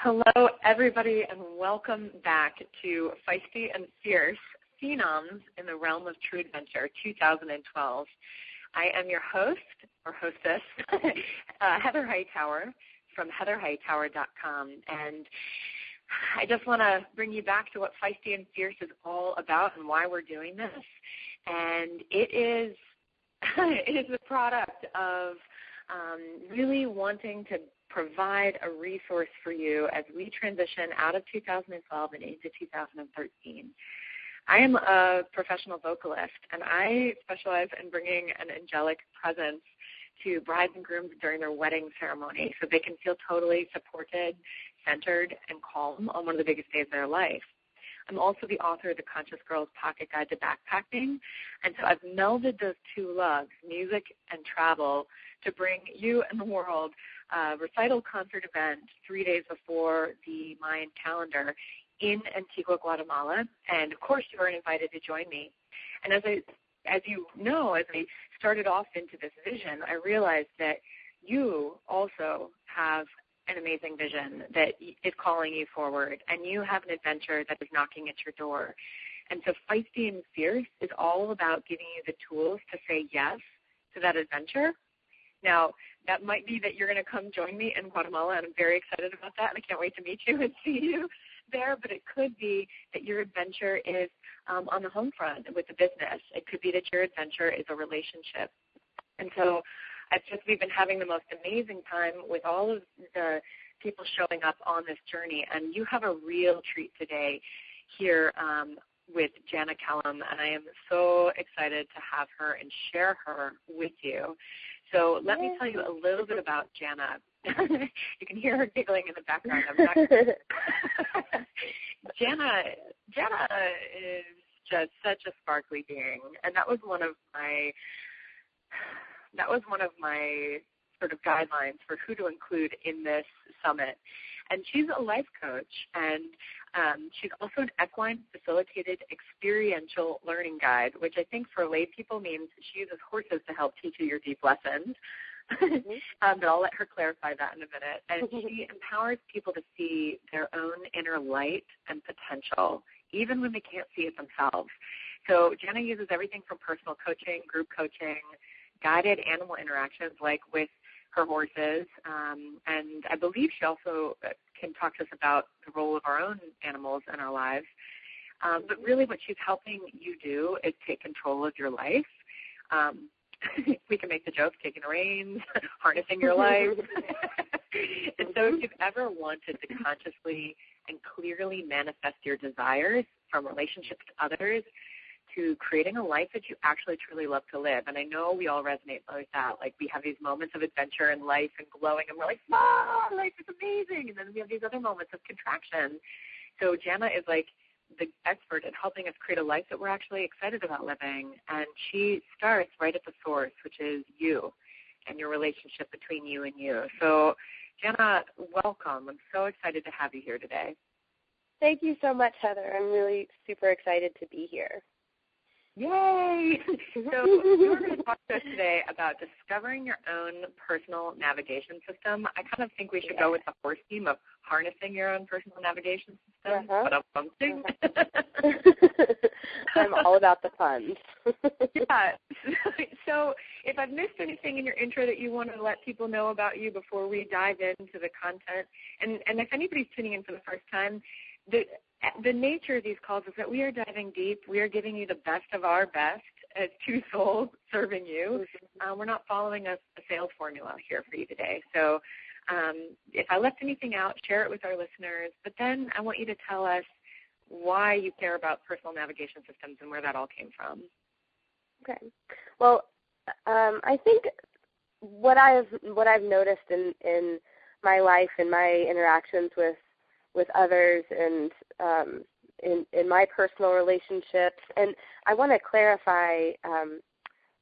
Hello, everybody, and welcome back to Feisty and Fierce, Phenoms in the Realm of True Adventure 2012. I am your host, or hostess, Heather Hightower from heatherhightower.com, and I just want to bring you back to what Feisty and Fierce is all about and why we're doing this. And it is the product of really wanting to provide a resource for you as we transition out of 2012 and into 2013. I am a professional vocalist, and I specialize in bringing an angelic presence to brides and grooms during their wedding ceremony so they can feel totally supported, centered, and calm on one of the biggest days of their life. I'm also the author of the Conscious Girl's Pocket Guide to Backpacking, and so I've melded those two loves, music and travel, to bring you and the world a recital concert event 3 days before the Mayan calendar in Antigua, Guatemala, and of course you are invited to join me. And as you know, as I started off into this vision, I realized that you also have an amazing vision that is calling you forward, and you have an adventure that is knocking at your door. And so Feisty and Fierce is all about giving you the tools to say yes to that adventure. Now, that might be that you're going to come join me in Guatemala, and I'm very excited about that, and I can't wait to meet you and see you there. But it could be that your adventure is on the home front with the business. It could be that your adventure is a relationship. And so we've been having the most amazing time with all of the people showing up on this journey, and you have a real treat today here with Jana Kellam, and I am so excited to have her and share her with you. So let me tell you a little bit about Jana. You can hear her giggling in the background. Jana is just such a sparkly being, and that was one of my sort of guidelines for who to include in this summit. And she's a life coach, and she's also an equine facilitated experiential learning guide, which I think for lay people means she uses horses to help teach you your deep lessons. But I'll let her clarify that in a minute. And she empowers people to see their own inner light and potential, even when they can't see it themselves. So Jana uses everything from personal coaching, group coaching, guided animal interactions like with her horses, and I believe she also can talk to us about the role of our own animals in our lives. But really what she's helping you do is take control of your life. We can make the joke, taking the reins, harnessing your life. And so if you've ever wanted to consciously and clearly manifest your desires from relationships to others, to creating a life that you actually truly love to live. And I know we all resonate with that. Like we have these moments of adventure in life and glowing, and we're like, life is amazing. And then we have these other moments of contraction. So Jana is like the expert at helping us create a life that we're actually excited about living. And she starts right at the source, which is you and your relationship between you and you. So Jana, welcome. I'm so excited to have you here today. Thank you so much, Heather. I'm really super excited to be here. Yay! So we're going to talk to us today about discovering your own personal navigation system. I kind of think we should go with the horse theme of harnessing your own personal navigation system. I'm all about the puns. Yeah. So if I've missed anything in your intro that you want to let people know about you before we dive into the content, and if anybody's tuning in for the first time, the nature of these calls is that we are diving deep. We are giving you the best of our best as two souls serving you. We're not following a sales formula here for you today. So if I left anything out, share it with our listeners. But then I want you to tell us why you care about personal navigation systems and where that all came from. Okay. Well, I think what I've noticed in my life and my interactions with others and in my personal relationships. And I want to clarify,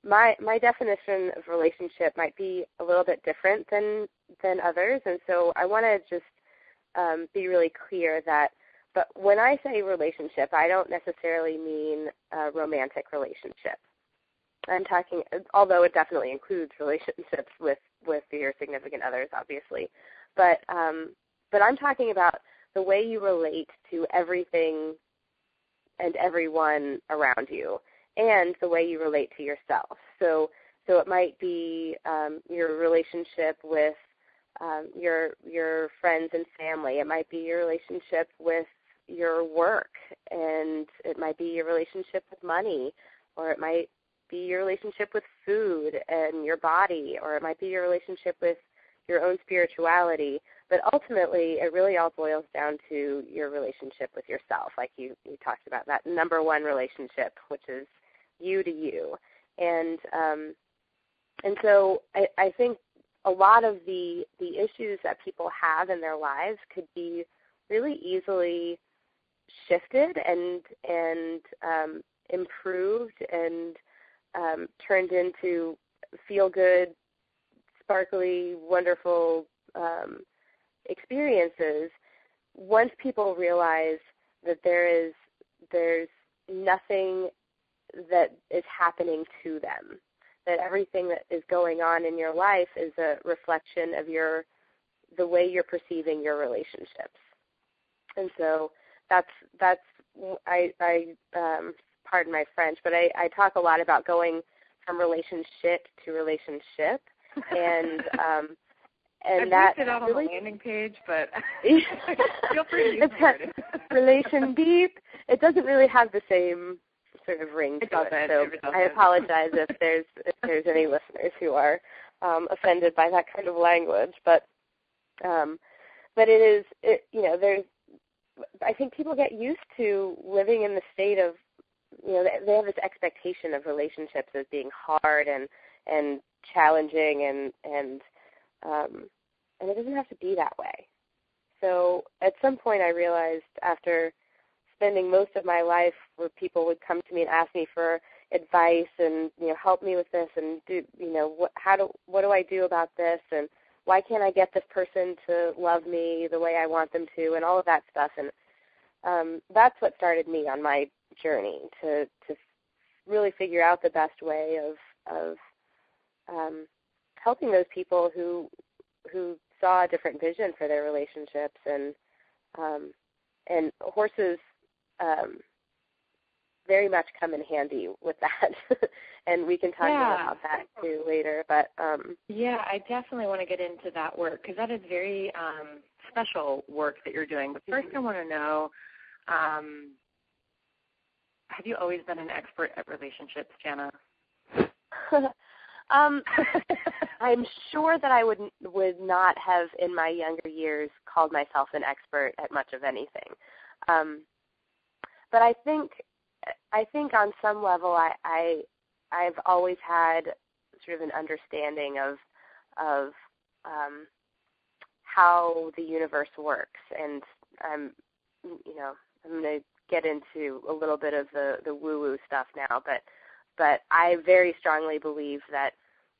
my definition of relationship might be a little bit different than others. And so I want to just be really clear but when I say relationship, I don't necessarily mean a romantic relationship. I'm talking, although it definitely includes relationships with your significant others, obviously. But but I'm talking about the way you relate to everything and everyone around you, and the way you relate to yourself. So it might be your relationship with your friends and family. It might be your relationship with your work, and it might be your relationship with money, or it might be your relationship with food and your body, or it might be your relationship with your own spirituality. But ultimately, it really all boils down to your relationship with yourself, like you talked about, that number one relationship, which is you to you. And so I think a lot of the issues that people have in their lives could be really easily shifted and improved and turned into feel-good, sparkly, wonderful experiences once people realize that there's nothing that is happening to them, that everything that is going on in your life is a reflection of the way you're perceiving your relationships. And so that's pardon my French, but I talk a lot about going from relationship to relationship, and that it out really, on the landing page, but feel free to use the word. Relation deep. It doesn't really have the same sort of ring to it. So I apologize if there's any listeners who are offended by that kind of language, but it is there's. I think people get used to living in the state of, they have this expectation of relationships as being hard and challenging, and it doesn't have to be that way. So at some point I realized, after spending most of my life where people would come to me and ask me for advice and, help me with this and do, what do I do about this, and why can't I get this person to love me the way I want them to, and all of that stuff. And that's what started me on my journey to really figure out the best way of helping those people who saw a different vision for their relationships. And horses very much come in handy with that. And we can talk more about that too later. But yeah, I definitely want to get into that work, because that is very special work that you're doing. But first, I want to know, have you always been an expert at relationships, Jana? I'm sure that I would not have, in my younger years, called myself an expert at much of anything. But I think on some level I've always had sort of an understanding of how the universe works, and I'm going to get into a little bit of the woo-woo stuff now, but I very strongly believe that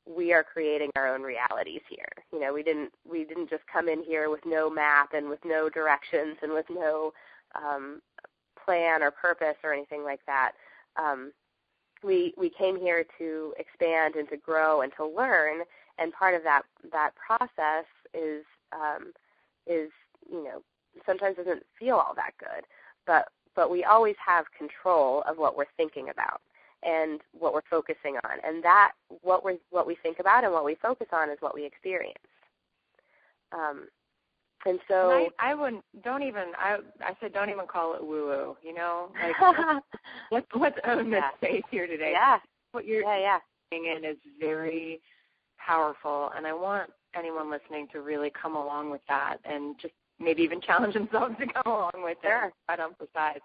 we are creating our own realities here. We didn't just come in here with no map and with no directions and with no plan or purpose or anything like that. We came here to expand and to grow and to learn, and part of that process is sometimes doesn't feel all that good, but we always have control of what we're thinking about and what we're focusing on, and that what we think about and what we focus on is what we experience. And so I don't even call it woo-woo, like let's own this space here today. Yeah. What you're saying in is very powerful, and I want anyone listening to really come along with that and just maybe even challenge themselves to come along with it, right on the side.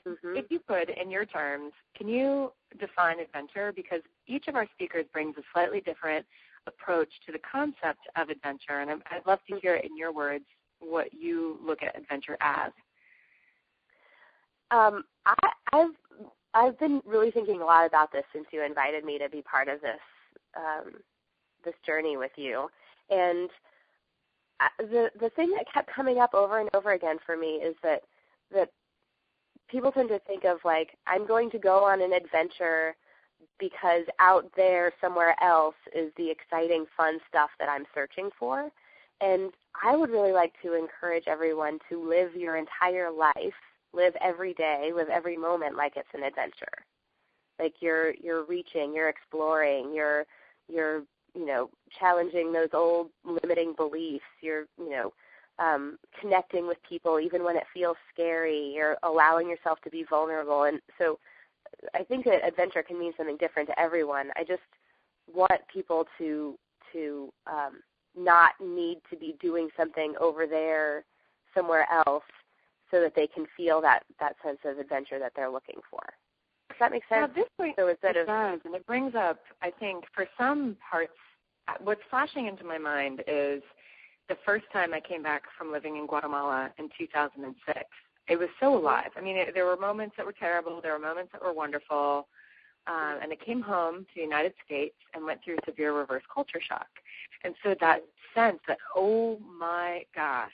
If you could, in your terms, can you define adventure? Because each of our speakers brings a slightly different approach to the concept of adventure, and I'd love to hear in your words what you look at adventure as. I've been really thinking a lot about this since you invited me to be part of this journey with you, and the thing that kept coming up over and over again for me is that people tend to think of, like, I'm going to go on an adventure because out there somewhere else is the exciting, fun stuff that I'm searching for. And I would really like to encourage everyone to live your entire life, live every day, live every moment like it's an adventure. Like you're reaching, you're exploring, you're challenging those old limiting beliefs. You're connecting with people even when it feels scary. You're allowing yourself to be vulnerable. And so I think that adventure can mean something different to everyone. I just want people to not need to be doing something over there somewhere else so that they can feel that sense of adventure that they're looking for. Does that make sense? So it does, and it brings up, I think, for some parts, what's flashing into my mind is the first time I came back from living in Guatemala in 2006. It was so alive. I mean, there were moments that were terrible. There were moments that were wonderful. And I came home to the United States and went through severe reverse culture shock. And so that sense that, oh, my gosh,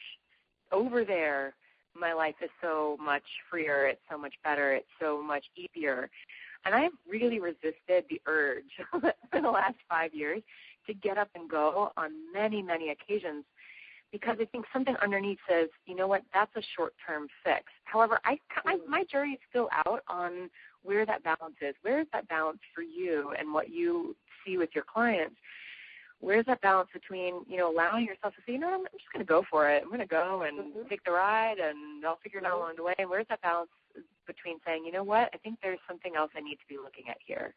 over there, my life is so much freer. It's so much better. It's so much easier. And I've really resisted the urge for the last 5 years to get up and go on many, many occasions because I think something underneath says, you know what, that's a short-term fix. However, my jury is still out on where that balance is. Where is that balance for you and what you see with your clients? Where's that balance between, allowing yourself to say, I'm just going to go for it. I'm going to go and take the ride, and I'll figure it out along the way. And where's that balance between saying, you know what, I think there's something else I need to be looking at here?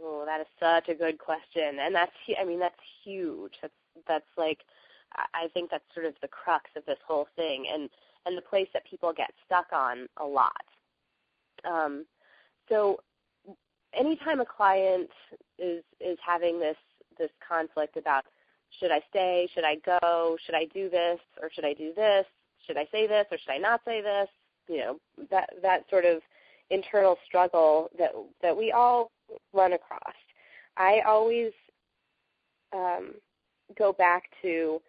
Oh, that is such a good question. And that's huge. That's like, I think that's sort of the crux of this whole thing and the place that people get stuck on a lot. So anytime a client is having this conflict about should I stay, should I go, should I do this, or should I do this, should I say this, or should I not say this, that sort of internal struggle that we all run across. I always go back to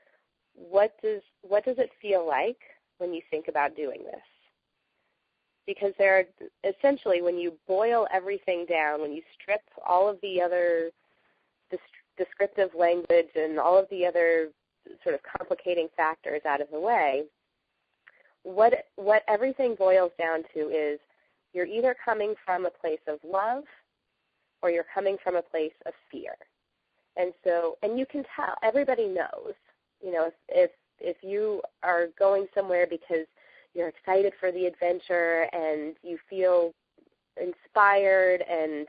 what does it feel like when you think about doing this? Because there are essentially, when you boil everything down, when you strip all of the other descriptive language and all of the other sort of complicating factors out of the way, what everything boils down to is you're either coming from a place of love or you're coming from a place of fear. And you can tell, everybody knows, if you are going somewhere because you're excited for the adventure and you feel inspired and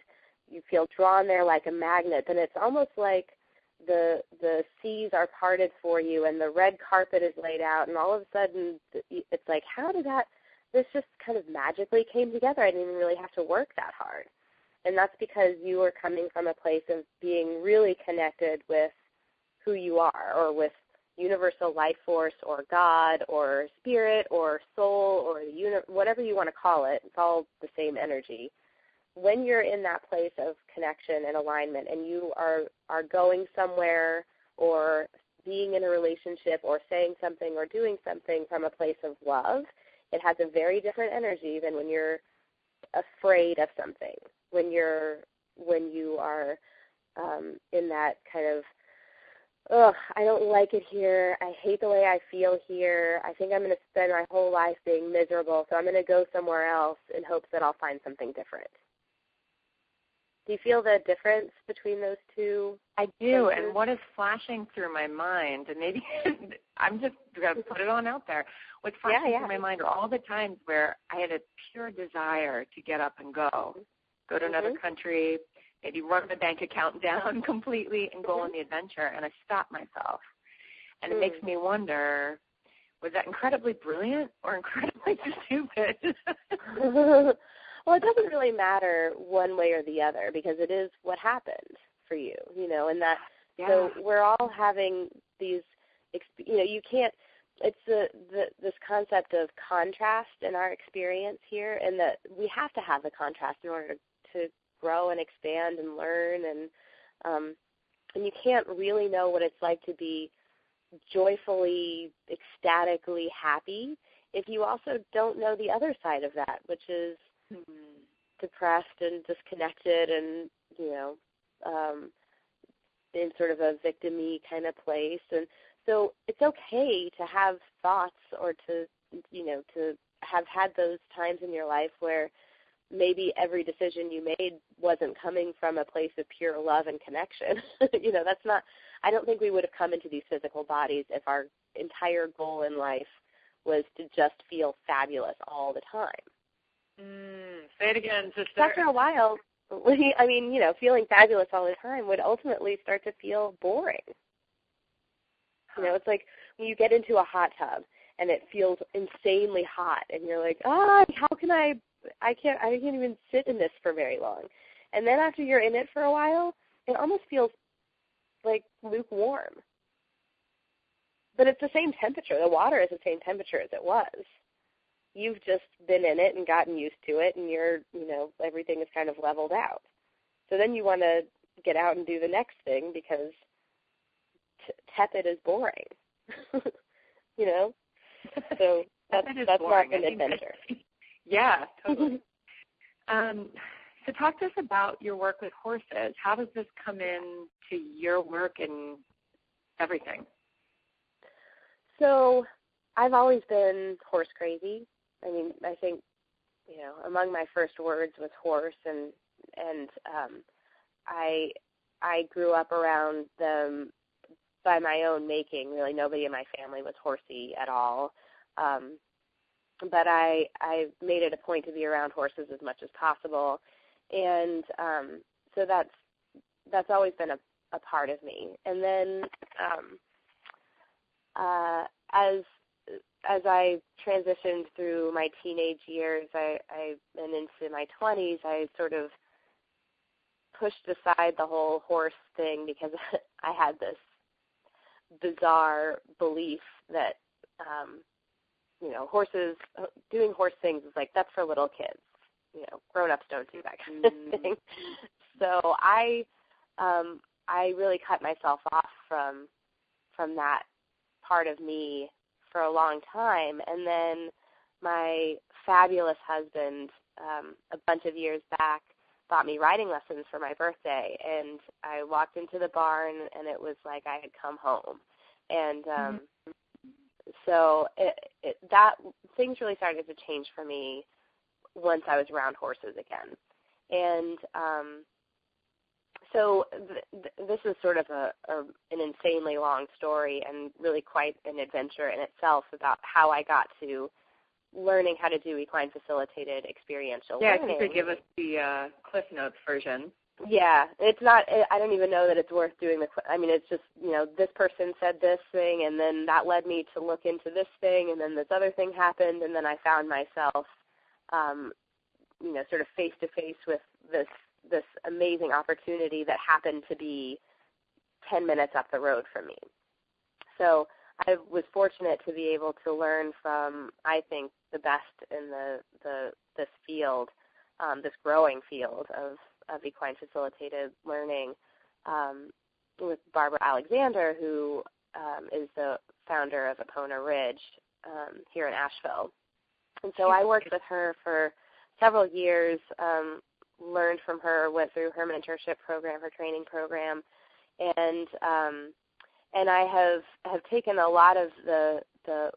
you feel drawn there like a magnet, then it's almost like the seas are parted for you and the red carpet is laid out, and all of a sudden it's like, how did this just kind of magically came together? I didn't even really have to work that hard. And that's because you are coming from a place of being really connected with who you are, or with universal life force, or God, or spirit, or soul, or whatever you want to call it. It's all the same energy. When you're in that place of connection and alignment, and you are going somewhere or being in a relationship or saying something or doing something from a place of love, it has a very different energy than when you're afraid of something, when you are in that kind of, I don't like it here, I hate the way I feel here, I think I'm going to spend my whole life being miserable, so I'm going to go somewhere else in hopes that I'll find something different. Do you feel the difference between those two? I do, and what is flashing through my mind, and maybe I'm just going to put it on out there, what's flashing through my mind are all the times where I had a pure desire to get up and go to another country, maybe run my bank account down completely and go on the adventure, and I stopped myself. And it makes me wonder, was that incredibly brilliant or incredibly stupid? Well, it doesn't really matter one way or the other, because it is what happened for you, and that, so we're all having these, you can't, it's this concept of contrast in our experience here, and that we have to have the contrast in order to grow and expand and learn, and you can't really know what it's like to be joyfully, ecstatically happy if you also don't know the other side of that, which is depressed and disconnected and, in sort of a victim-y kind of place. And So it's okay to have thoughts or to have had those times in your life where maybe every decision you made wasn't coming from a place of pure love and connection. That's not, I don't think we would have come into these physical bodies if our entire goal in life was to just feel fabulous all the time. Say it again, sister. After a while, feeling fabulous all the time would ultimately start to feel boring. It's like when you get into a hot tub and it feels insanely hot and you're like, how can I can't even sit in this for very long. And then after you're in it for a while, it almost feels like lukewarm. But it's the same temperature. The water is the same temperature as it was. You've just been in it and gotten used to it, and everything is kind of leveled out. So then you want to get out and do the next thing because tepid is boring. So that's not an adventure. Yeah, totally. So talk to us about your work with horses. How does this come in to your work and everything? So I've always been horse crazy. I think, among my first words was horse, and I grew up around them by my own making. Really, nobody in my family was horsey at all. But I made it a point to be around horses as much as possible, and so that's always been a part of me. And then as I transitioned through my teenage years, and into my 20s, I sort of pushed aside the whole horse thing because I had this bizarre belief that horses, doing horse things is like, that's for little kids. Grown-ups don't do that kind of thing. So I really cut myself off from that part of me for a long time. And then my fabulous husband, a bunch of years back, bought me riding lessons for my birthday. And I walked into the barn, and it was like I had come home. And so that things really started to change for me once I was around horses again. And so this is sort of an insanely long story and really quite an adventure in itself about how I got to learning how to do equine facilitated experiential learning. Yeah, if you could give us the Cliff Notes version. Yeah, it's not, I don't even know that it's worth doing it's just, this person said this thing, and then that led me to look into this thing, and then this other thing happened, and then I found myself, sort of face-to-face with this amazing opportunity that happened to be 10 minutes up the road from me. So I was fortunate to be able to learn from, I think, the best in this field, this growing field of equine facilitated learning, with Barbara Alexander, who is the founder of Epona Ridge here in Asheville. And so I worked with her for several years, learned from her, went through her mentorship program, her training program, and I have taken a lot of the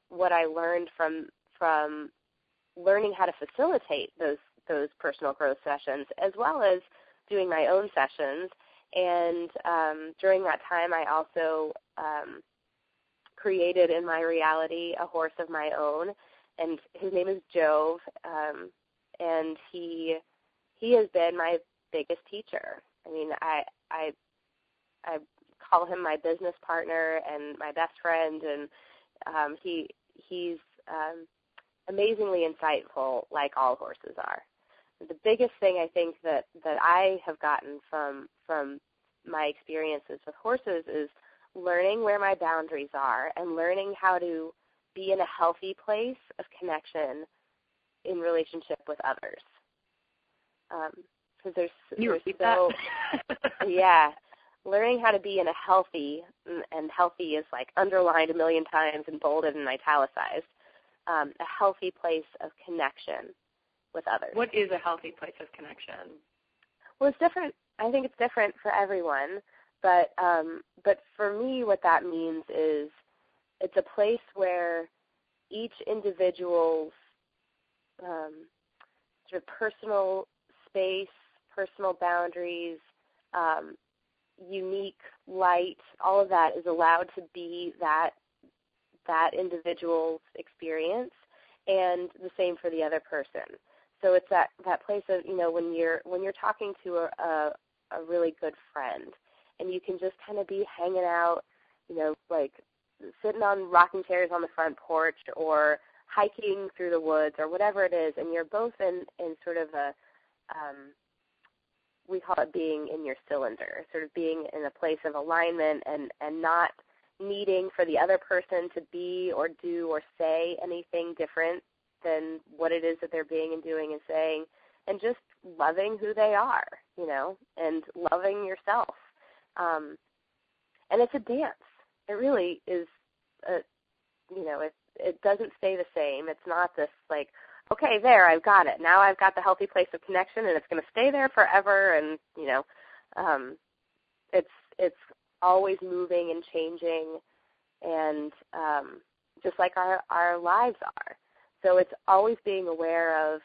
what I learned from learning how to facilitate those personal growth sessions, as well as doing my own sessions. And during that time, I also created in my reality a horse of my own, and his name is Jove, and he has been my biggest teacher. I call him my business partner and my best friend, and he's amazingly insightful, like all horses are. The biggest thing I think that I have gotten from my experiences with horses is learning where my boundaries are and learning how to be in a healthy place of connection in relationship with others. Because there's so yeah, learning how to be in a healthy, and healthy is like underlined a million times and bolded and italicized, a healthy place of connection with others. What is a healthy place of connection? Well, it's different. I think it's different for everyone, but for me, what that means is it's a place where each individual's sort of personal space, personal boundaries, unique light, all of that is allowed to be that individual's experience, and the same for the other person. So it's that place of, when you're talking to a really good friend, and you can just kind of be hanging out, like sitting on rocking chairs on the front porch or hiking through the woods or whatever it is, and you're both in sort of a, we call it being in your cylinder, sort of being in a place of alignment and not needing for the other person to be or do or say anything different than what it is that they're being and doing and saying, and just loving who they are, and loving yourself. And it's a dance. It really is, it doesn't stay the same. It's not this like, okay, there, I've got it. Now I've got the healthy place of connection, and it's going to stay there forever. And it's always moving and changing, and just like our lives are. So it's always being aware of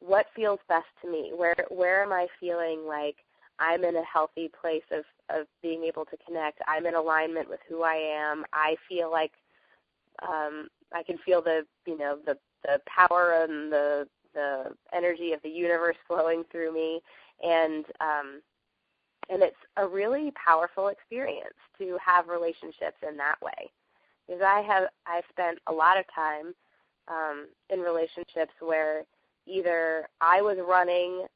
what feels best to me. Where am I feeling like I'm in a healthy place of being able to connect? I'm in alignment with who I am. I feel like I can feel the power and the energy of the universe flowing through me, and it's a really powerful experience to have relationships in that way. Because I've spent a lot of time in relationships where either I was running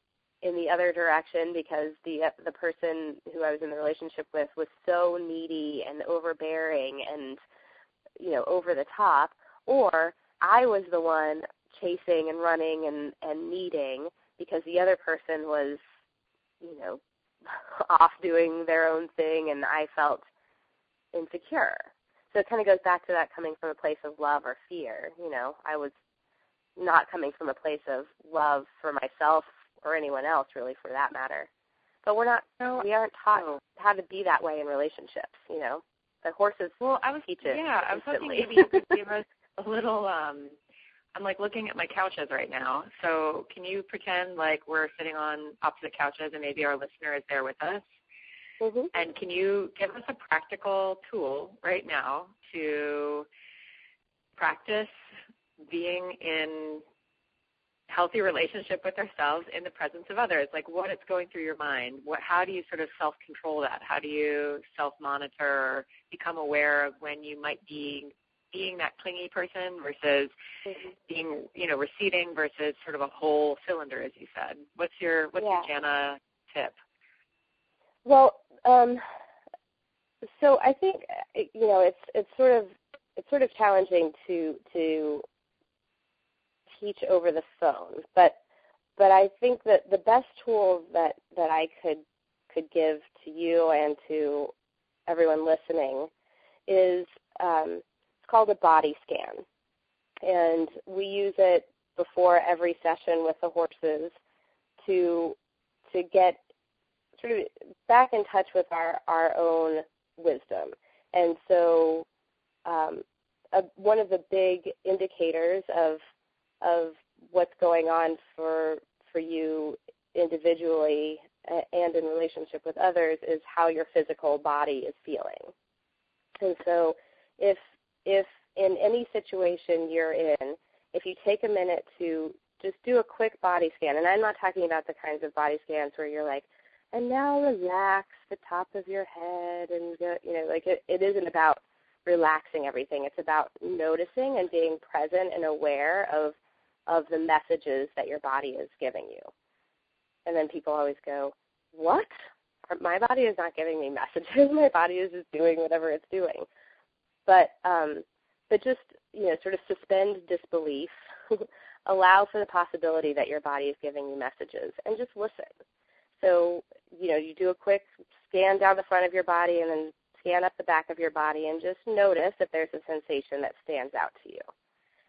in the other direction because the person who I was in the relationship with was so needy and overbearing and over the top, or I was the one chasing and running and needing because the other person was, off doing their own thing, and I felt insecure. So it kind of goes back to that coming from a place of love or fear. I was not coming from a place of love for myself or anyone else, really, for that matter. But we aren't taught how to be that way in relationships. The horses teach it. Yeah, I was hoping maybe you could give us a little. I'm like looking at my couches right now. So can you pretend like we're sitting on opposite couches and maybe our listener is there with us? Mm-hmm. And can you give us a practical tool right now to practice being in healthy relationship with ourselves in the presence of others? Like what is going through your mind? How do you sort of self-control that? How do you self-monitor or become aware of when you might be being that clingy person versus being, receding versus sort of a whole cylinder, as you said? What's your Jana tip? Well, so I think it's sort of challenging to teach over the phone, but I think that the best tool that I could give to you and to everyone listening is it's called a body scan, and we use it before every session with the horses to get sort of back in touch with our own wisdom. And so one of the big indicators of what's going on for you individually and in relationship with others is how your physical body is feeling. And so if in any situation you're in, if you take a minute to just do a quick body scan, and I'm not talking about the kinds of body scans where you're like, and now relax the top of your head, and it isn't about relaxing everything. It's about noticing and being present and aware of the messages that your body is giving you. And then people always go, what? My body is not giving me messages. My body is just doing whatever it's doing. But just, sort of suspend disbelief, allow for the possibility that your body is giving you messages, and just listen. So, you do a quick scan down the front of your body and then scan up the back of your body and just notice if there's a sensation that stands out to you.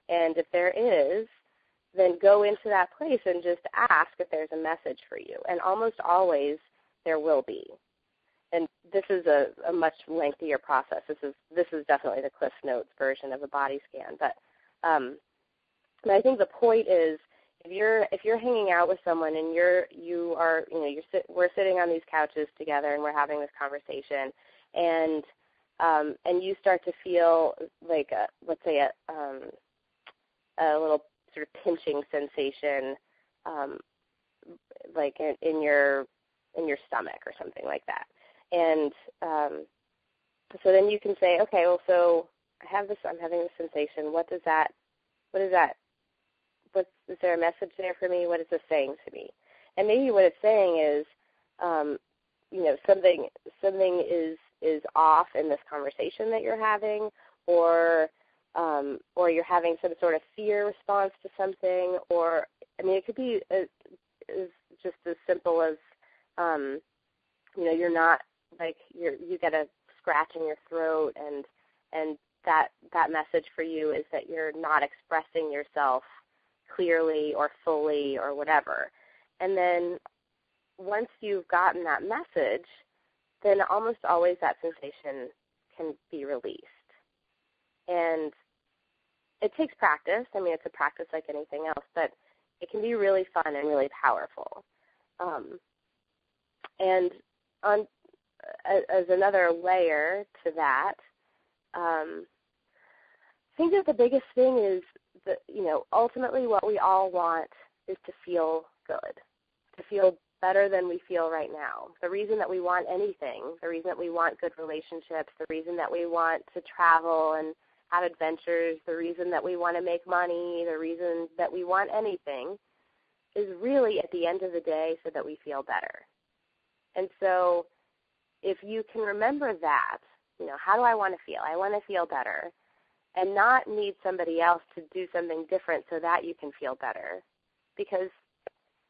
And if there is, then go into that place and just ask if there's a message for you. And almost always there will be. and this is a much lengthier process. This is definitely the Cliff Notes version of a body scan. But I think the point is, if you're hanging out with someone and we're sitting on these couches together and we're having this conversation, and you start to feel like let's say a little sort of pinching sensation, like in your stomach or something like that. And so then you can say, okay, well, so I'm having this sensation. What is that? Is there a message there for me? What is this saying to me? And maybe what it's saying is, something is off in this conversation that you're having, or you're having some sort of fear response to something, or it could be just as simple as, you're not you get a scratch in your throat, and that message for you is that you're not expressing yourself clearly or fully or whatever. And then once you've gotten that message, then almost always that sensation can be released. And it takes practice. It's a practice like anything else, but it can be really fun and really powerful. And as another layer to that, I think that the biggest thing is that, ultimately what we all want is to feel good, to feel better than we feel right now. The reason that we want anything, the reason that we want good relationships, the reason that we want to travel and have adventures, the reason that we want to make money, the reason that we want anything is really at the end of the day so that we feel better. And so if you can remember that, how do I want to feel? I want to feel better, and not need somebody else to do something different so that you can feel better. Because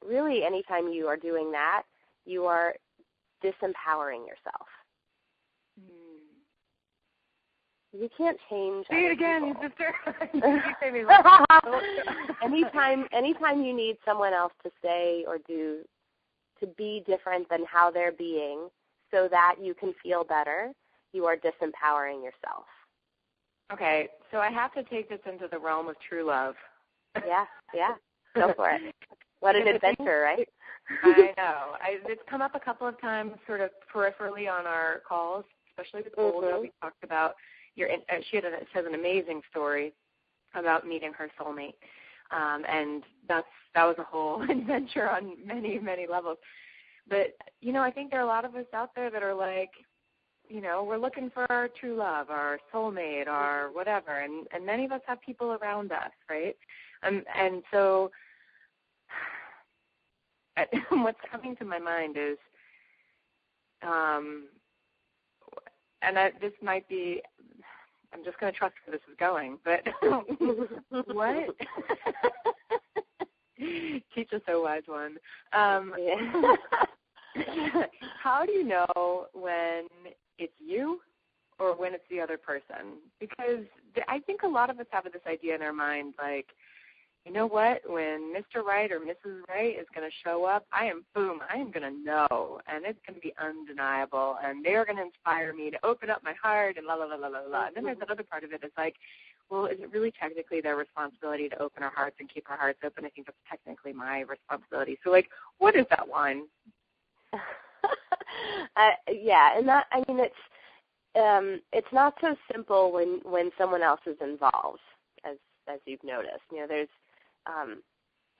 really anytime you are doing that, you are disempowering yourself. You can't change. Say it again, sister. Anytime you need someone else to say or do, to be different than how they're being so that you can feel better, you are disempowering yourself. Okay, so I have to take this into the realm of true love. Yeah, go for it. What an adventure, right? I know. It's come up a couple of times sort of peripherally on our calls, especially with Olga. We talked about she has an amazing story about meeting her soulmate, and that was a whole adventure on many, many levels. But, I think there are a lot of us out there that are like, we're looking for our true love, our soulmate, our whatever, and many of us have people around us, right? And so what's coming to my mind is, this might be, I'm just going to trust where this is going, but what? Teach us, O wise one. How do you know when it's you or when it's the other person? Because I think a lot of us have this idea in our mind, like, you know what, when Mr. Right or Mrs. Right is going to show up, I am going to know, and it's going to be undeniable, and they're going to inspire me to open up my heart and la, la, la, la, la, la. And then there's that other part of it that's like, well, is it really technically their responsibility to open our hearts and keep our hearts open? I think that's technically my responsibility. So, like, what is that line? And that, it's not so simple when someone else is involved, as you've noticed. There's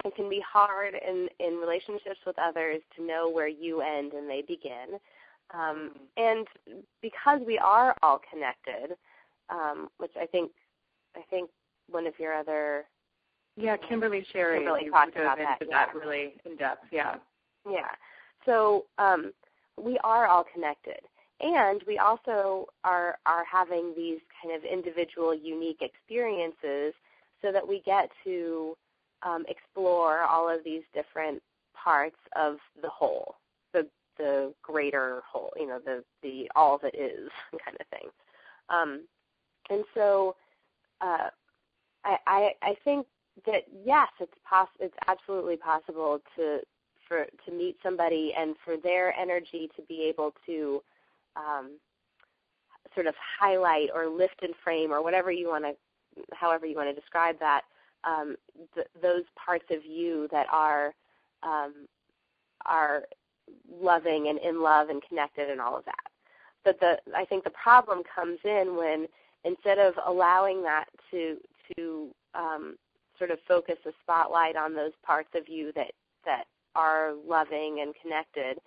it can be hard in relationships with others to know where you end and they begin. And because we are all connected, which I think one of your other Kimberly Sherry talked about that really in depth. Yeah. So we are all connected, and we also are having these kind of individual, unique experiences, so that we get to explore all of these different parts of the whole, the greater whole, the all that is kind of thing. And so I think that yes, it's absolutely possible to meet somebody and for their energy to be able to sort of highlight or lift and frame or however you want to describe that, those parts of you that are loving and in love and connected and all of that. But I think the problem comes in when instead of allowing that to sort of focus the spotlight on those parts of you that are loving and connected,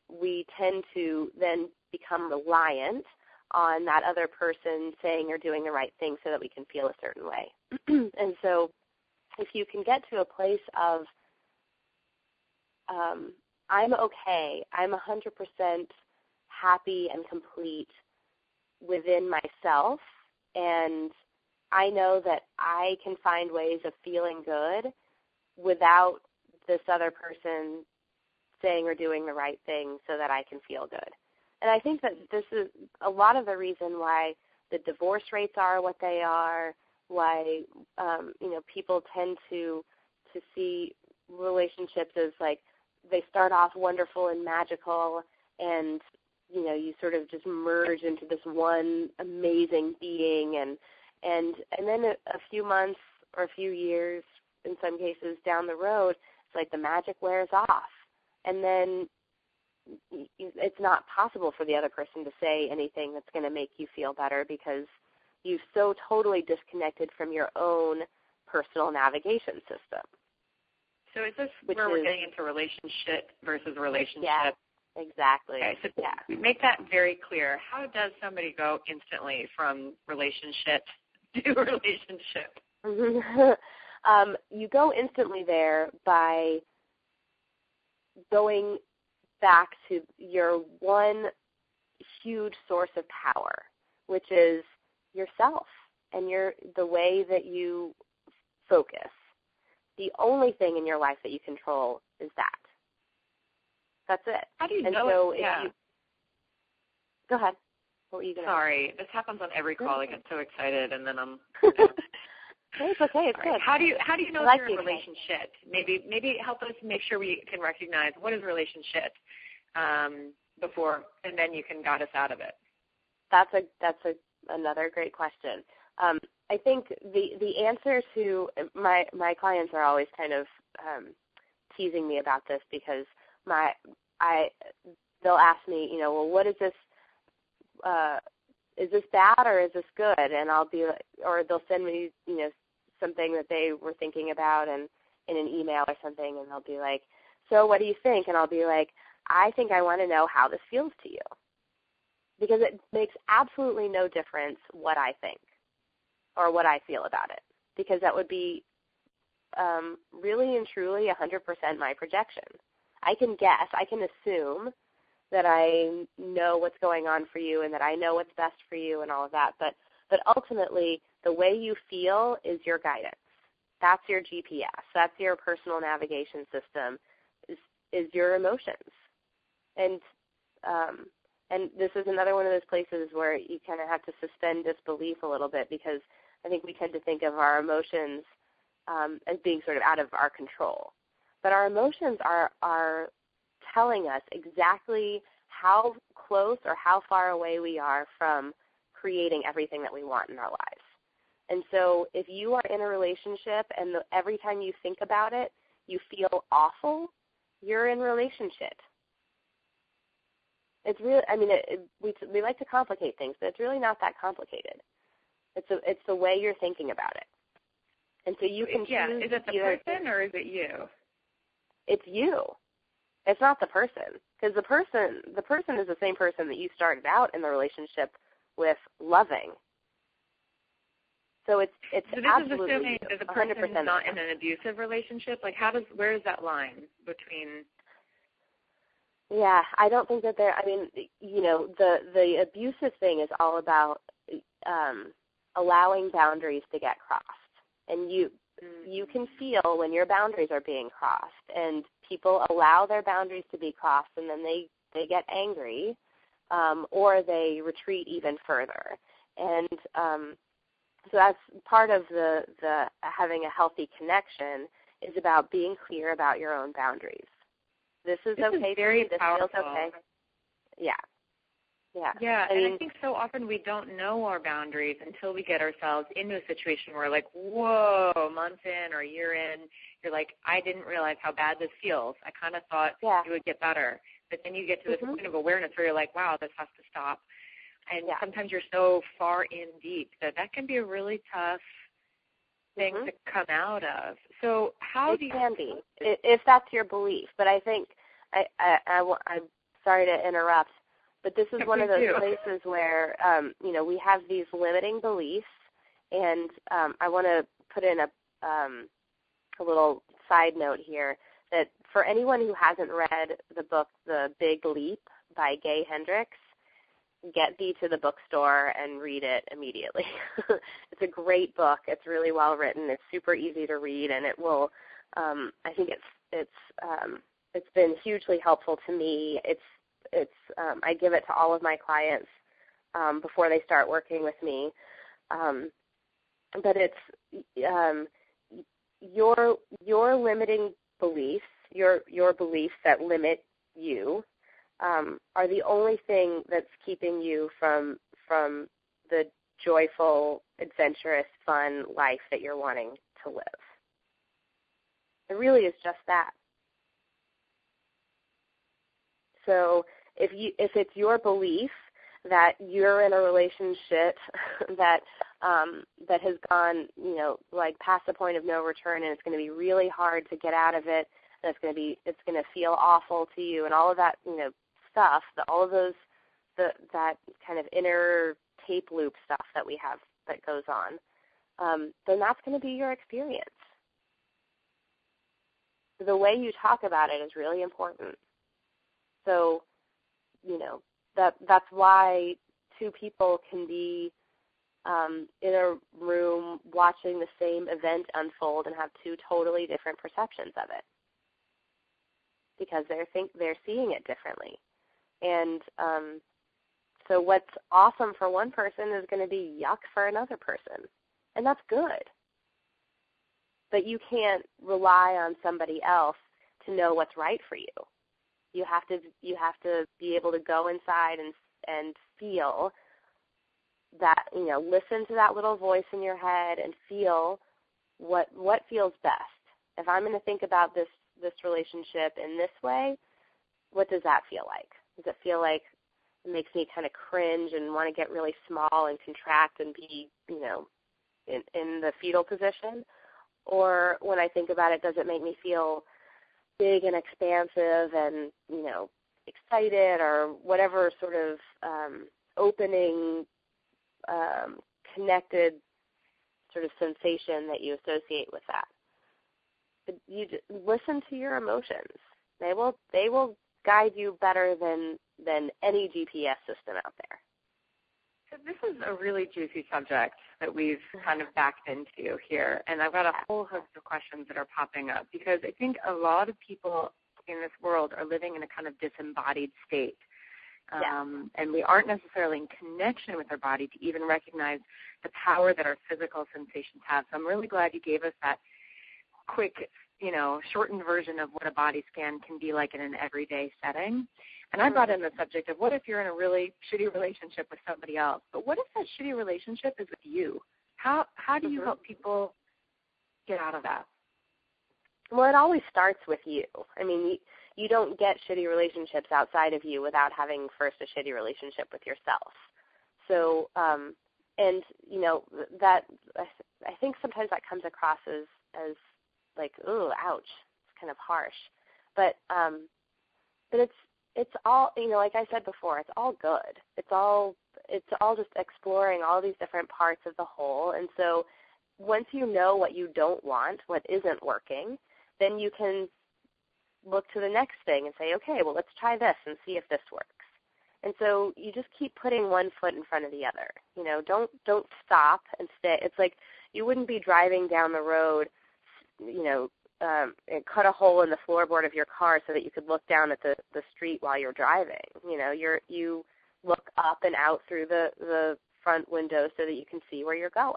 we tend to then become reliant on that other person saying or doing the right thing so that we can feel a certain way. And so if you can get to a place of I'm okay, I'm 100% happy and complete within myself, and I know that I can find ways of feeling good without this other person saying or doing the right thing so that I can feel good. And I think that this is a lot of the reason why the divorce rates are what they are, why people tend to see relationships as like they start off wonderful and magical, and you sort of just merge into this one amazing being, and then a few months or a few years, in some cases down the road, it's like the magic wears off, and then it's not possible for the other person to say anything that's going to make you feel better because you've so totally disconnected from your own personal navigation system. So is this where we're getting into relationship versus relationship? Yeah, exactly. Okay, so make that very clear. How does somebody go instantly from relationship to relationship? You go instantly there by going back to your one huge source of power, which is yourself and the way that you focus. The only thing in your life that you control is that. That's it. How do you know it? Yeah. Go ahead. What were you going to Sorry, this happens on every call. I get so excited, and then I'm. It's okay. It's good. How do you know if you're in a relationship? Maybe help us make sure we can recognize what is relationship before, and then you can guide us out of it. That's another great question. I think the answer to my clients are always kind of teasing me about this because they'll ask me, well, what is this? Is this bad or is this good? And I'll be like, or they'll send me, something that they were thinking about and in an email or something, and they'll be like, so what do you think? And I'll be like, I think I want to know how this feels to you, because it makes absolutely no difference what I think or what I feel about it, because that would be really and truly 100% my projection. I can guess, I can assume that I know what's going on for you and that I know what's best for you and all of that, but ultimately the way you feel is your guidance. That's your GPS. That's your personal navigation system, is your emotions. And this is another one of those places where you kind of have to suspend disbelief a little bit, because I think we tend to think of our emotions as being sort of out of our control. But our emotions are telling us exactly how close or how far away we are from creating everything that we want in our lives. And so if you are in a relationship and every time you think about it, you feel awful, you're in relationship. It's really, we like to complicate things, but it's really not that complicated. It's the way you're thinking about it. And so you can choose. Is it the person or is it you? It's you. It's not the person, because the person is the same person that you started out in the relationship with loving. So it's so this absolutely is assuming that the person is not in an abusive relationship. Like, where is that line between? Yeah, I don't think that the abusive thing is all about allowing boundaries to get crossed, and you can feel when your boundaries are being crossed, and people allow their boundaries to be crossed, and then they get angry, or they retreat even further, and so that's part of the having a healthy connection is about being clear about your own boundaries. This is okay for you. This feels okay. Yeah. Yeah, I think so often we don't know our boundaries until we get ourselves into a situation where, like, whoa, months in or a year in, you're like, I didn't realize how bad this feels. I kind of thought it would get better. But then you get to this point of awareness where you're like, wow, this has to stop. And sometimes you're so far in deep that can be a really tough thing to come out of. So how do you... It can be, if that's your belief. But I think, I'm sorry to interrupt, but this is one of those places where, we have these limiting beliefs, and I want to put in a little side note here that for anyone who hasn't read the book The Big Leap by Gay Hendricks, get thee to the bookstore and read it immediately. It's a great book. It's really well written. It's super easy to read, and it will. I think it's been hugely helpful to me. I give it to all of my clients before they start working with me. But it's your limiting beliefs, your beliefs that limit you, are the only thing that's keeping you from the joyful, adventurous, fun life that you're wanting to live. It really is just that. So if it's your belief that you're in a relationship that has gone, like past the point of no return, and it's going to be really hard to get out of it, and it's going to feel awful to you, and all of that, stuff, all of those, that kind of inner tape loop stuff that we have that goes on, then that's going to be your experience. The way you talk about it is really important. So, that's why two people can be in a room watching the same event unfold and have two totally different perceptions of it, because they're seeing it differently. And so what's awesome for one person is going to be yuck for another person, and that's good. But you can't rely on somebody else to know what's right for you. You have to be able to go inside and feel that, listen to that little voice in your head and feel what feels best. If I'm going to think about this relationship in this way, what does that feel like? Does it feel like it makes me kind of cringe and want to get really small and contract and be, in the fetal position? Or when I think about it, does it make me feel big and expansive and, excited, or whatever sort of opening, connected sort of sensation that you associate with that? But you listen to your emotions. They will guide you better than any GPS system out there. So this is a really juicy subject that we've kind of backed into here, and I've got a whole host of questions that are popping up, because I think a lot of people in this world are living in a kind of disembodied state, and we aren't necessarily in connection with our body to even recognize the power that our physical sensations have. So I'm really glad you gave us that quick, shortened version of what a body scan can be like in an everyday setting. And I brought in the subject of, what if you're in a really shitty relationship with somebody else? But what if that shitty relationship is with you? How do you help people get out of that? Well, it always starts with you. I mean, you don't get shitty relationships outside of you without having first a shitty relationship with yourself. So, that I think sometimes that comes across as like, ooh, ouch, it's kind of harsh. But it's all, like I said before, it's all good. It's all just exploring all these different parts of the whole. And so once you know what you don't want, what isn't working, then you can look to the next thing and say, okay, well, let's try this and see if this works. And so you just keep putting one foot in front of the other. Don't stop and stay. It's like you wouldn't be driving down the road, and cut a hole in the floorboard of your car so that you could look down at the street while you're driving. You look up and out through the front window so that you can see where you're going.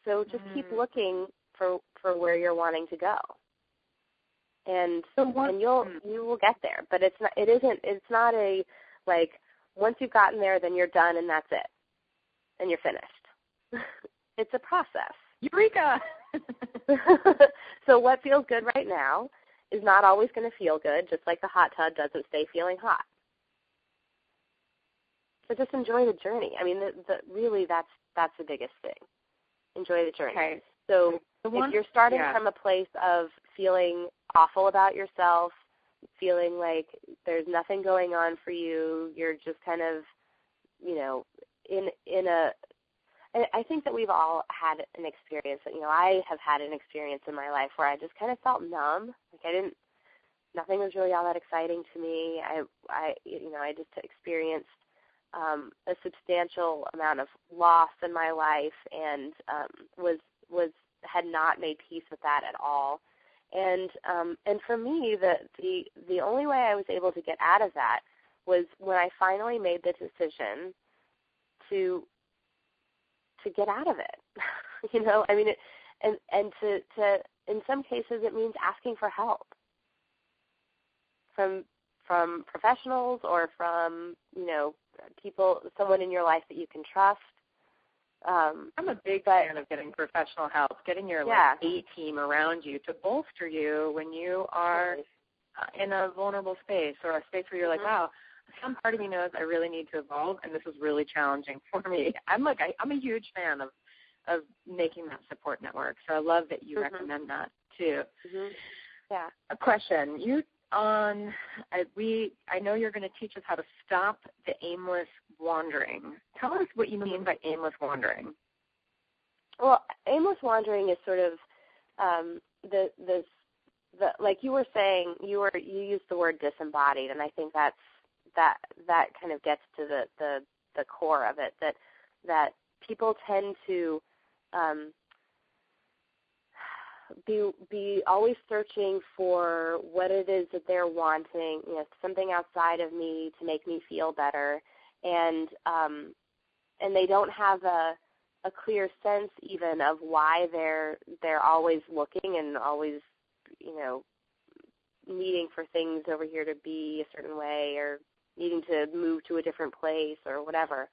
So just keep looking for where you're wanting to go, and you will get there. But it's not a like once you've gotten there, then you're done and that's it. And you're finished. It's a process. Eureka! So what feels good right now is not always going to feel good, just like the hot tub doesn't stay feeling hot. So just enjoy the journey. I mean, really that's the biggest thing. Enjoy the journey. Okay. So if you're starting from a place of feeling awful about yourself, feeling like there's nothing going on for you, you're just kind of, I think that we've all had an experience that, I have had an experience in my life where I just kind of felt numb. Like nothing was really all that exciting to me. I just experienced a substantial amount of loss in my life and had not made peace with that at all. And for me, the only way I was able to get out of that was when I finally made the decision to get out of it. And to in some cases it means asking for help from professionals or from people, someone in your life that you can trust. I'm a big fan of getting professional help, getting your A-team around you to bolster you when you are in a vulnerable space or a space where you're like, wow, some part of me knows I really need to evolve, and this is really challenging for me. I'm a huge fan of making that support network, so I love that you recommend that too. Yeah. A question. I know you're going to teach us how to stop the aimless wandering. Tell us what you mean by aimless wandering. Well, aimless wandering is sort of the like you were saying, you used the word disembodied, and I think that kind of gets to the core of it, that people tend to be always searching for what it is that they're wanting, something outside of me to make me feel better, and they don't have a clear sense even of why they're always looking and always needing for things over here to be a certain way or needing to move to a different place or whatever.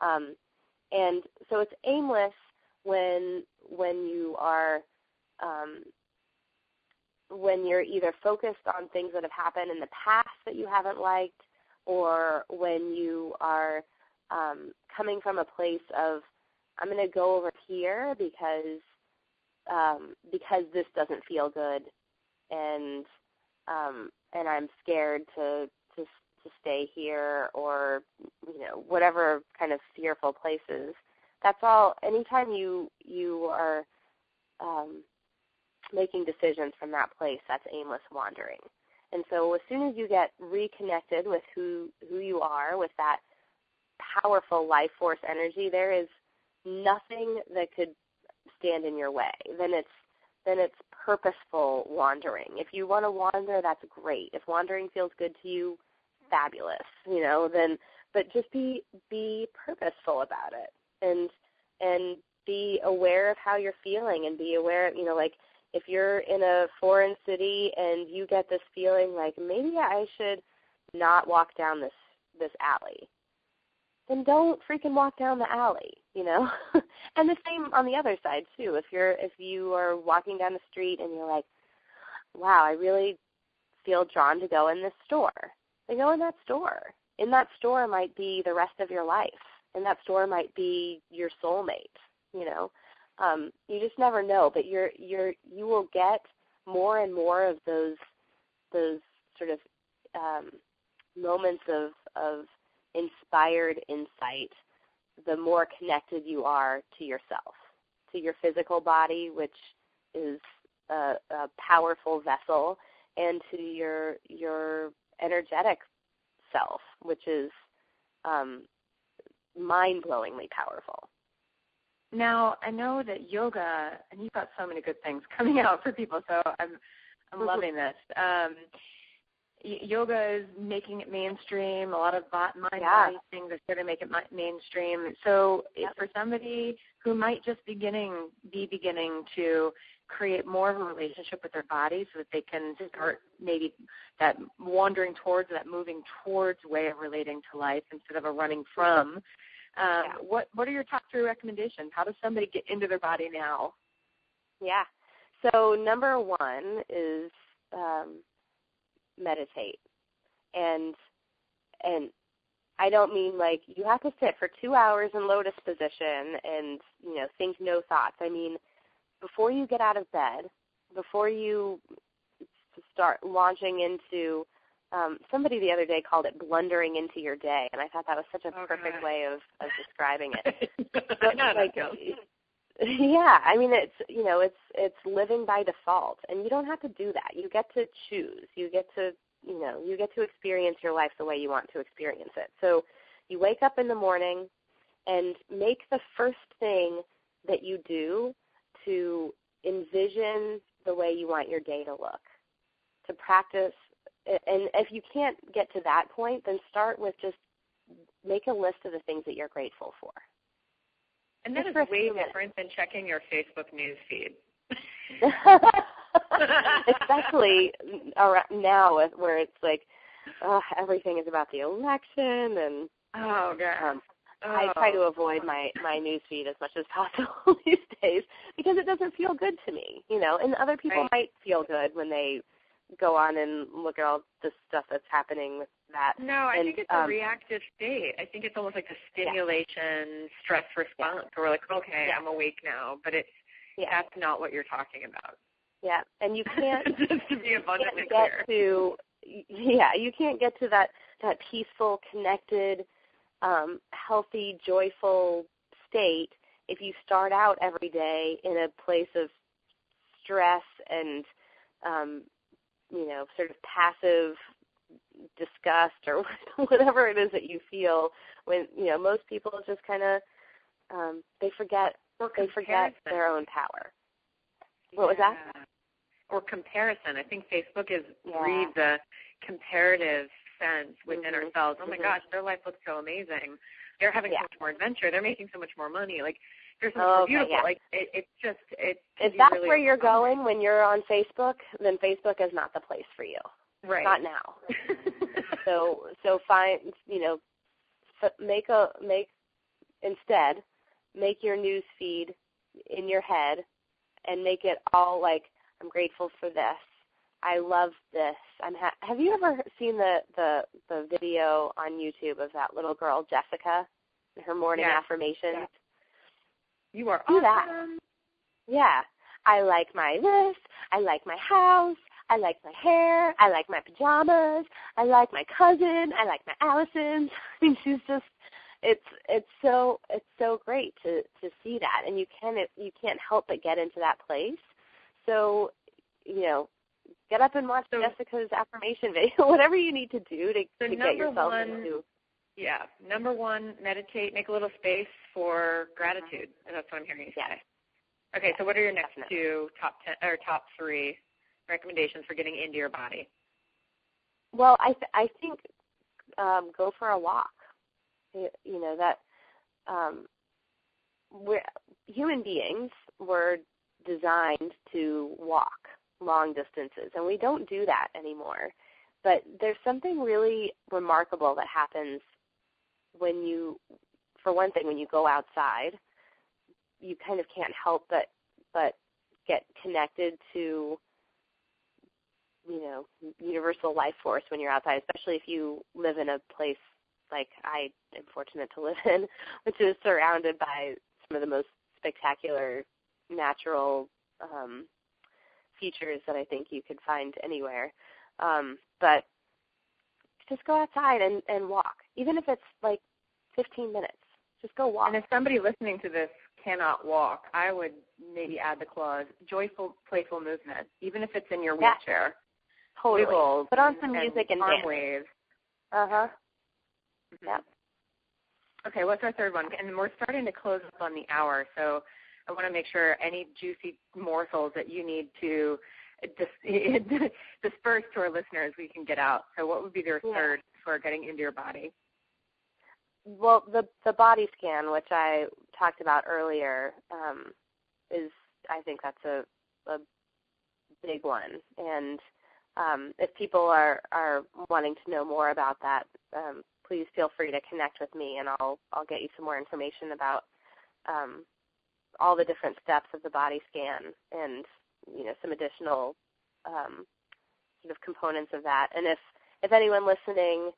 And so it's aimless when you are when you're either focused on things that have happened in the past that you haven't liked, or when you are coming from a place of, I'm going to go over here because this doesn't feel good, and I'm scared to stay here, or whatever kind of fearful places. That's all. Anytime you are making decisions from that place, that's aimless wandering. And so as soon as you get reconnected with who you are, with that powerful life force energy, there is nothing that could stand in your way. Then it's purposeful wandering. If you want to wander, that's great. If wandering feels good to you, fabulous. But just be purposeful about it, and be aware of how you're feeling, and be aware of, like, if you're in a foreign city and you get this feeling like maybe I should not walk down this alley, then don't freaking walk down the alley, And the same on the other side too. If you are walking down the street and you're like, wow, I really feel drawn to go in this store, then go in that store. In that store might be the rest of your life. In that store might be your soulmate, You just never know, but you will get more and more of those sort of moments of inspired insight, the more connected you are to yourself, to your physical body, which is a powerful vessel, and to your energetic self, which is mind-blowingly powerful. Now, I know that yoga, and you've got so many good things coming out for people, so I'm loving this. Yoga is making it mainstream. A lot of mind-body things are going to make it mainstream. So for somebody who might just be beginning to create more of a relationship with their body so that they can start maybe that wandering towards, that moving towards way of relating to life instead of a running from. What are your top 3 recommendations? How does somebody get into their body now? Yeah. So number 1 is meditate. And I don't mean like you have to sit for 2 hours in lotus position and, think no thoughts. I mean, before you get out of bed, before you start launching into, somebody the other day called it blundering into your day, and I thought that was such a perfect way of describing it. Yeah, I mean, it's living by default, and you don't have to do that. You get to choose. You get to experience your life the way you want to experience it. So you wake up in the morning and make the first thing that you do to envision the way you want your day to look, to practice. And if you can't get to that point, then start with just make a list of the things that you're grateful for. And that is way different than checking your Facebook news feed. Especially now where it's like everything is about the election and I try to avoid my news feed as much as possible these days because it doesn't feel good to me, and other people might feel good when they go on and look at all the stuff that's happening with that. No, I think it's a reactive state. I think it's almost like a stimulation, stress response. Where we're like, okay, I'm awake now, but that's not what you're talking about. Yeah, and you can't just to be abundantly clear. You can't get to that peaceful, connected, healthy, joyful state if you start out every day in a place of stress and sort of passive disgust or whatever it is that you feel when, most people just kind of, they forget their own power. What was that? Or comparison. I think Facebook breeds a comparative sense within ourselves. Oh my gosh, their life looks so amazing. They're having so much more adventure. They're making so much more money. Like, they're so much more beautiful. Yeah. Like, it's if that's really where you're going when you're on Facebook, then Facebook is not the place for you. Right. Not now. So find, make your news feed in your head and make it all like, I'm grateful for this. I love this. Have you ever seen the video on YouTube of that little girl, Jessica, and her morning affirmations? Yeah. You are awesome. That. Yeah. I like my this. I like my house. I like my hair. I like my pajamas. I like my cousin. I like my Allisons. I mean, she's just. It's so great to see that, and you can't help but get into that place. So, get up and watch Jessica's affirmation video, whatever you need to do to get yourself into. Yeah, number 1, meditate, make a little space for gratitude, and that's what I'm hearing you say. Okay, so what are your next 2 top 3 recommendations for getting into your body? Well, I think go for a walk. Human beings were designed to walk long distances, and we don't do that anymore. But there's something really remarkable that happens when you go outside. You kind of can't help but get connected to, universal life force when you're outside, especially if you live in a place like I am fortunate to live in, which is surrounded by some of the most spectacular natural features that I think you could find anywhere. But just go outside and walk, even if it's like 15 minutes. Just go walk. And if somebody listening to this cannot walk, I would maybe add the clause, joyful, playful movement, even if it's in your wheelchair. Totally. Wiggles put on some music and dance. Waves. Uh-huh. Mm-hmm. Yeah. Okay, what's our third one? And we're starting to close up on the hour, so I want to make sure any juicy morsels that you need to disperse to our listeners we can get out. So what would be their third for getting into your body? Well, the body scan, which I talked about earlier, I think that's a big one. And if people are wanting to know more about that, please feel free to connect with me, and I'll get you some more information about all the different steps of the body scan and some additional sort of components of that. And if anyone listening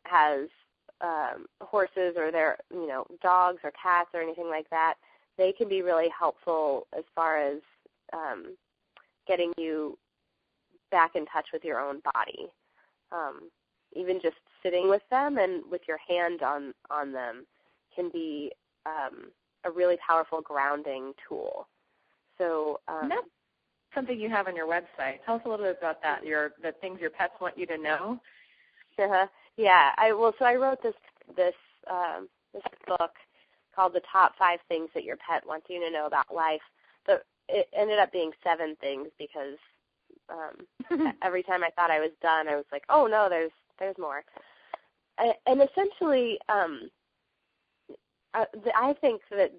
has horses or their dogs or cats or anything like that, they can be really helpful as far as getting you back in touch with your own body. Even just sitting with them and with your hand on them can be a really powerful grounding tool. So that's something you have on your website. Tell us a little bit about that. The things your pets want you to know. Yeah. I wrote this book called The Top 5 Things That Your Pet Wants You to Know About Life. But it ended up being 7 things because every time I thought I was done, I was like, oh no, there's more. And essentially, I think that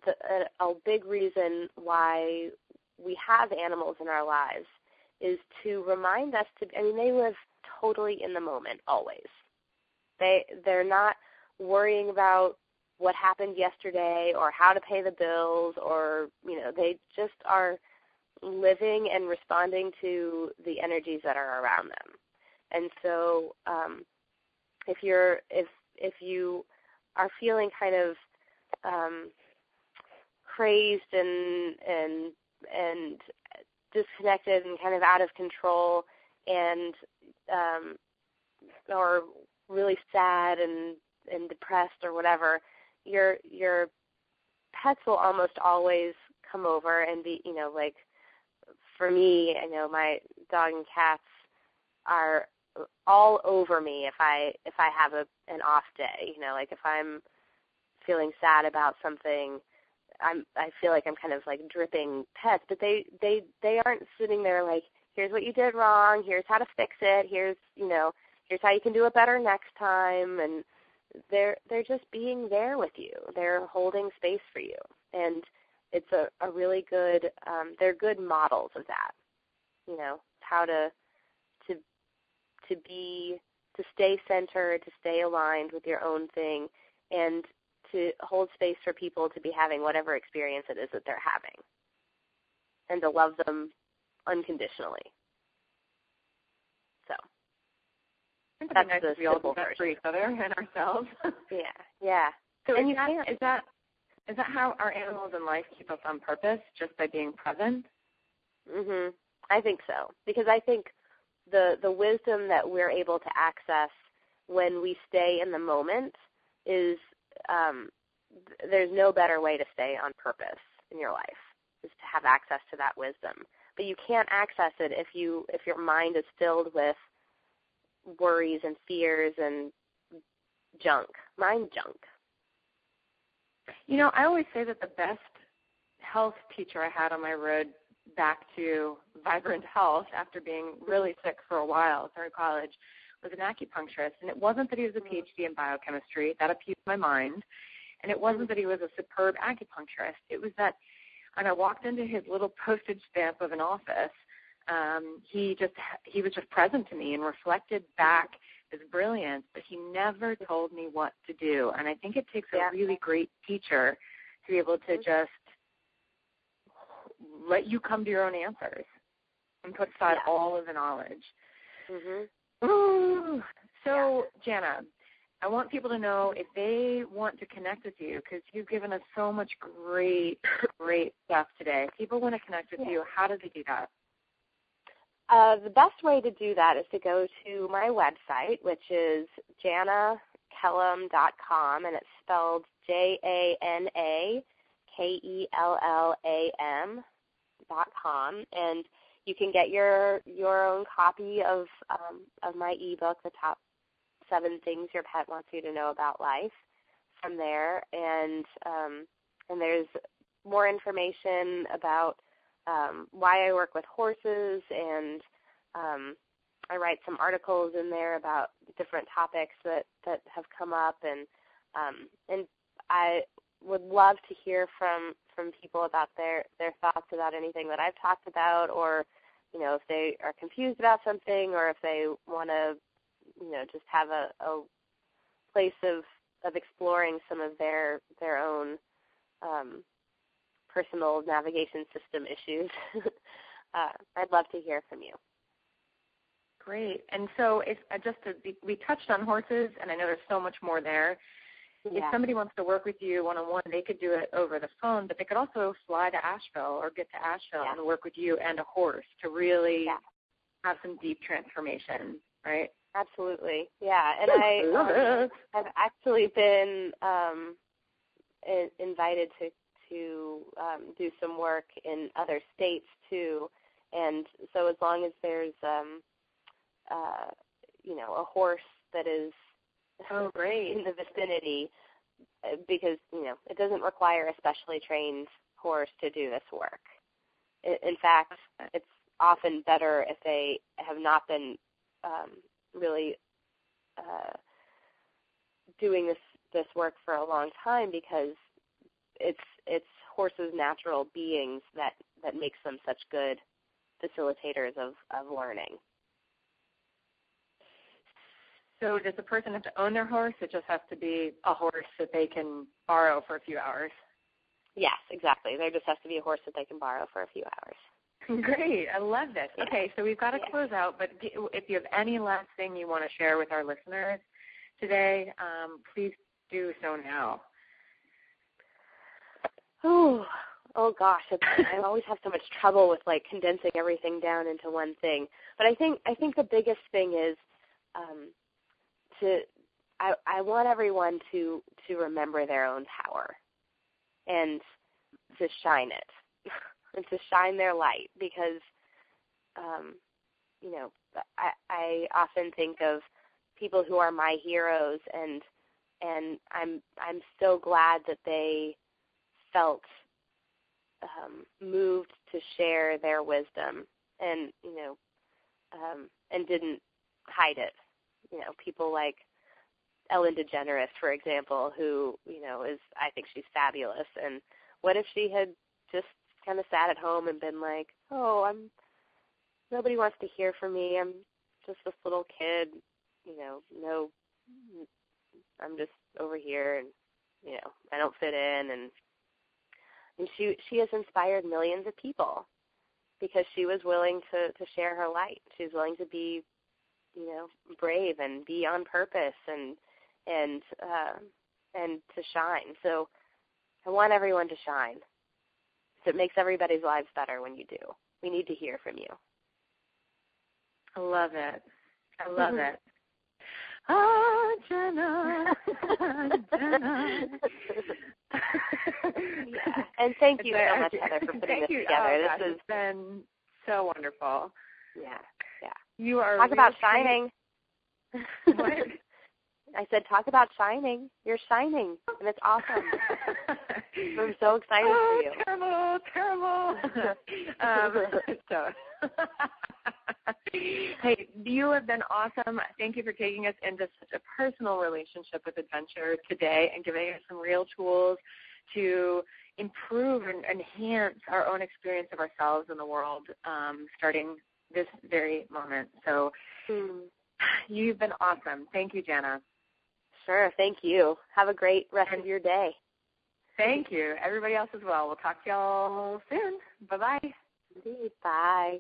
a big reason why we have animals in our lives is to remind us they live totally in the moment always. They're not worrying about what happened yesterday or how to pay the bills, or they just are living and responding to the energies that are around them. And so if you are feeling kind of crazed and disconnected and kind of out of control, and or really sad and depressed or whatever, your pets will almost always come over and be, like for me, I know my dog and cats are all over me if I have an off day. Like if I'm feeling sad about something, I feel like I'm kind of like dripping pets, but they aren't sitting there like, here's what you did wrong, here's how to fix it, here's how you can do it better next time, and they're just being there with you. They're holding space for you, and it's a really good. They're good models of that. How to stay centered, to stay aligned with your own thing, and to hold space for people to be having whatever experience it is that they're having, and to love them unconditionally. So that's nice to be all for each other and ourselves. Yeah. So is that how our animals in life keep us on purpose, just by being present? Mhm. I think so, because I think the wisdom that we're able to access when we stay in the moment is there's no better way to stay on purpose in your life, is to have access to that wisdom. But you can't access it if your mind is filled with worries and fears and mind junk. I always say that the best health teacher I had on my road back to vibrant health after being really sick for a while through college was an acupuncturist. And it wasn't that he was a PhD in biochemistry. That appeased my mind. And it wasn't that he was a superb acupuncturist. It was that when I walked into his little postage stamp of an office, he was just present to me and reflected back his brilliance, but he never told me what to do. And I think it takes a really great teacher to be able to just let you come to your own answers and put aside all of the knowledge. Mm-hmm. Ooh. So, Jana, I want people to know if they want to connect with you, because you've given us so much great stuff today. If people want to connect with you, how do they do that? The best way to do that is to go to my website, which is janakellam.com, and it's spelled JANAKELLAM.com, and you can get your own copy of my ebook, The Top 7 Things Your Pet Wants You to Know About Life, from there, and there's more information about why I work with horses, and I write some articles in there about different topics that have come up, and I would love to hear from from people about their thoughts about anything that I've talked about, or if they are confused about something, or if they want to just have a place of exploring some of their own personal navigation system issues. I'd love to hear from you. Great. And so we touched on horses, and I know there's so much more there. Yeah. If somebody wants to work with you one-on-one, they could do it over the phone, but they could also fly to Asheville or get to Asheville and work with you and a horse to really have some deep transformation, right? Absolutely. Yeah. And I've actually been invited to do some work in other states too. And so as long as there's a horse that is great in the vicinity, because it doesn't require a specially trained horse to do this work. In fact, it's often better if they have not been really doing this work for a long time, because it's horses' natural beings that makes them such good facilitators of learning. So does the person have to own their horse? It just has to be a horse that they can borrow for a few hours? Yes, exactly. There just has to be a horse that they can borrow for a few hours. Great. I love this. Yeah. Okay, so we've got to close out, but if you have any last thing you want to share with our listeners today, please do so now. Oh gosh, I always have so much trouble with condensing everything down into one thing. But I think the biggest thing is I want everyone to remember their own power and to shine it and to shine their light, because I often think of people who are my heroes, and I'm so glad that they felt moved to share their wisdom and didn't hide it. People like Ellen DeGeneres, for example, who I think she's fabulous. And what if she had just kind of sat at home and been like, nobody wants to hear from me. I'm just this little kid. I'm just over here, and I don't fit in. And she has inspired millions of people because she was willing to share her light. She was willing to be, brave and be on purpose and to shine. So I want everyone to shine. It makes everybody's lives better when you do. We need to hear from you. I love it. I love it. Jana. Jana. Yeah. And thank you so much, Heather, for putting this together. This has been so wonderful. Yeah. You are talk about shining. What? I said, talk about shining. You're shining, and it's awesome. I'm so excited for you. Terrible. Hey, you have been awesome. Thank you for taking us into such a personal relationship with adventure today and giving us some real tools to improve and enhance our own experience of ourselves in the world, starting this very moment. So you've been awesome. Thank you, Jana. Sure. Thank you. Have a great rest of your day. Thank you. Everybody else as well. We'll talk to y'all soon. Bye-bye. Indeed. Bye.